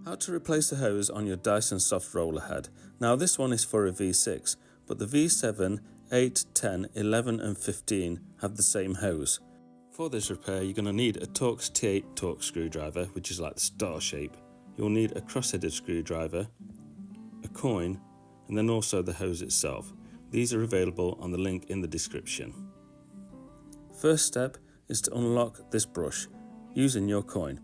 How to replace the hose on your Dyson soft roller head. Now this one is for a V6, but the V7, 8, 10, 11 and 15 have the same hose. For this repair you're going to need a Torx T8 Torx screwdriver, which is like the star shape. You'll need a cross-headed screwdriver, a coin, and then also the hose itself. These are available on the link in the description. First step is to unlock this brush using your coin.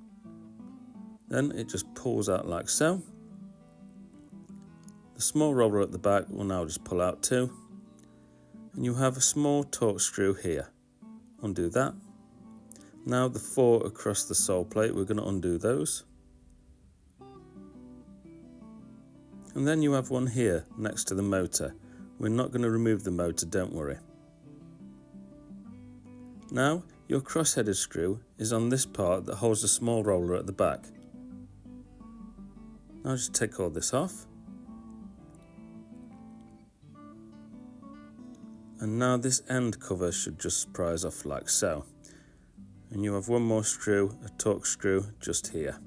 Then it just pulls out like so. The small roller at the back will now just pull out too. And you have a small Torx screw here. Undo that. Now the 4 across the sole plate, we're going to undo those. And then you have one here next to the motor. We're not going to remove the motor, don't worry. Now your cross-headed screw is on this part that holds the small roller at the back. Now just take all this off. And now this end cover should just prise off like so. And you have one more screw, a Torx screw, just here.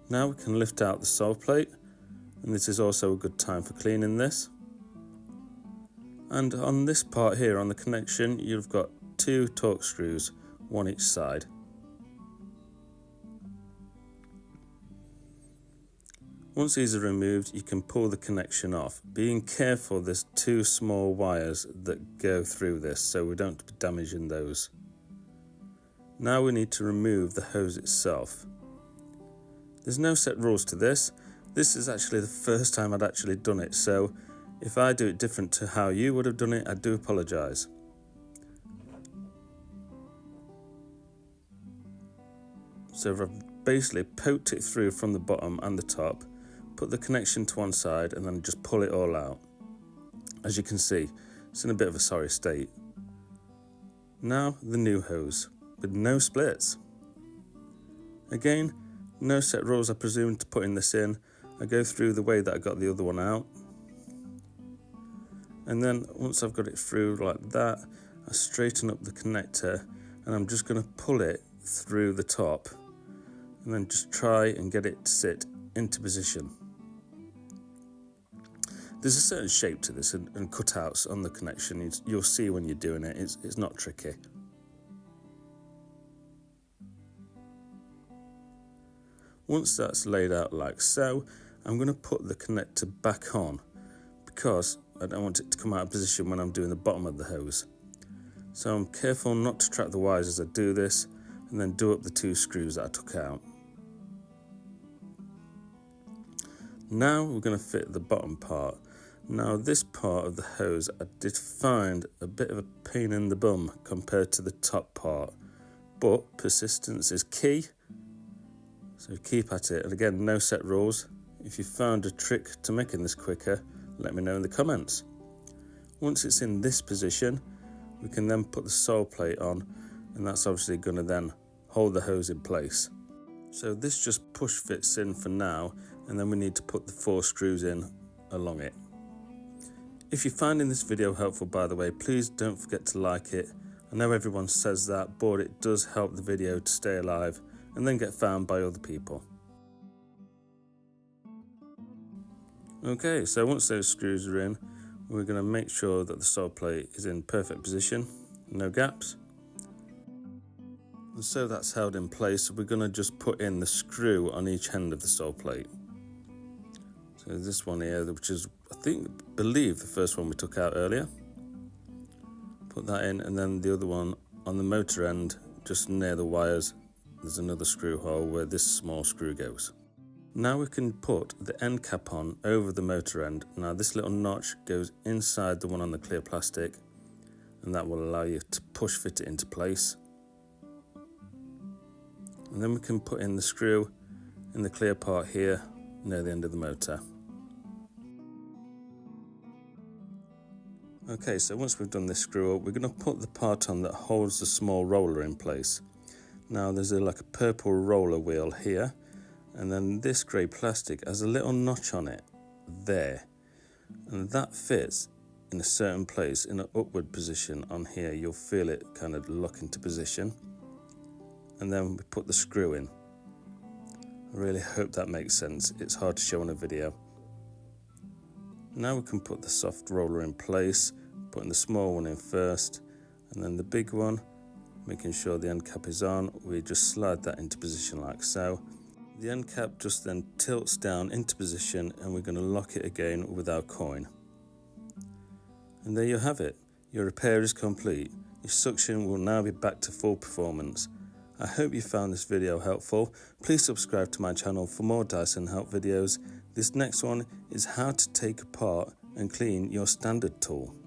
Now we can lift out the sole plate, and this is also a good time for cleaning this. And on this part here, on the connection, you've got 2 Torx screws, one each side. Once these are removed, you can pull the connection off. Being careful, there's 2 small wires that go through this, so we don't be damaging those. Now we need to remove the hose itself. There's no set rules to this. This is actually the first time I'd actually done it, so if I do it different to how you would have done it, I do apologise. So I've basically poked it through from the bottom and the top, put the connection to one side and then just pull it all out. As you can see, it's in a bit of a sorry state. Now the new hose, with no splits. Again, no set rules I presume to putting this in. I go through the way that I got the other one out. And then once I've got it through like that, I straighten up the connector and I'm just going to pull it through the top and then just try and get it to sit into position. There's a certain shape to this and cutouts on the connection. You'll see when you're doing it, it's not tricky. Once that's laid out like so, I'm going to put the connector back on because I don't want it to come out of position when I'm doing the bottom of the hose. So I'm careful not to trap the wires as I do this and then do up the 2 screws that I took out. Now we're going to fit the bottom part. Now this part of the hose I did find a bit of a pain in the bum compared to the top part, but persistence is key, so keep at it. And again, no set rules. If you found a trick to making this quicker, let me know in the comments. Once it's in this position, we can then put the sole plate on, and that's obviously going to then hold the hose in place. So this just push fits in for now, and then we need to put the 4 screws in along it. If you're finding this video helpful, by the way, please don't forget to like it. I know everyone says that, but it does help the video to stay alive and then get found by other people. Okay, so once those screws are in, we're going to make sure that the sole plate is in perfect position, no gaps. And so that's held in place, we're going to just put in the screw on each end of the sole plate. So this one here, which is, believe the first one we took out earlier. Put that in, and then the other one on the motor end, just near the wires, there's another screw hole where this small screw goes. Now we can put the end cap on over the motor end. Now this little notch goes inside the one on the clear plastic, and that will allow you to push fit it into place. And then we can put in the screw in the clear part here near the end of the motor. Okay, so once we've done this screw up, we're going to put the part on that holds the small roller in place. Now there's like a purple roller wheel here, and then this grey plastic has a little notch on it there, and that fits in a certain place in an upward position on here. You'll feel it kind of lock into position. and then we put the screw in. I really hope that makes sense. It's hard to show on a video. Now we can put the soft roller in place, putting the small one in first, and then the big one, making sure the end cap is on. We just slide that into position like so. The end cap just then tilts down into position, and we're going to lock it again with our coin. And there you have it. Your repair is complete. Your suction will now be back to full performance. I hope you found this video helpful. Please subscribe to my channel for more Dyson help videos. This next one is how to take apart and clean your standard tool.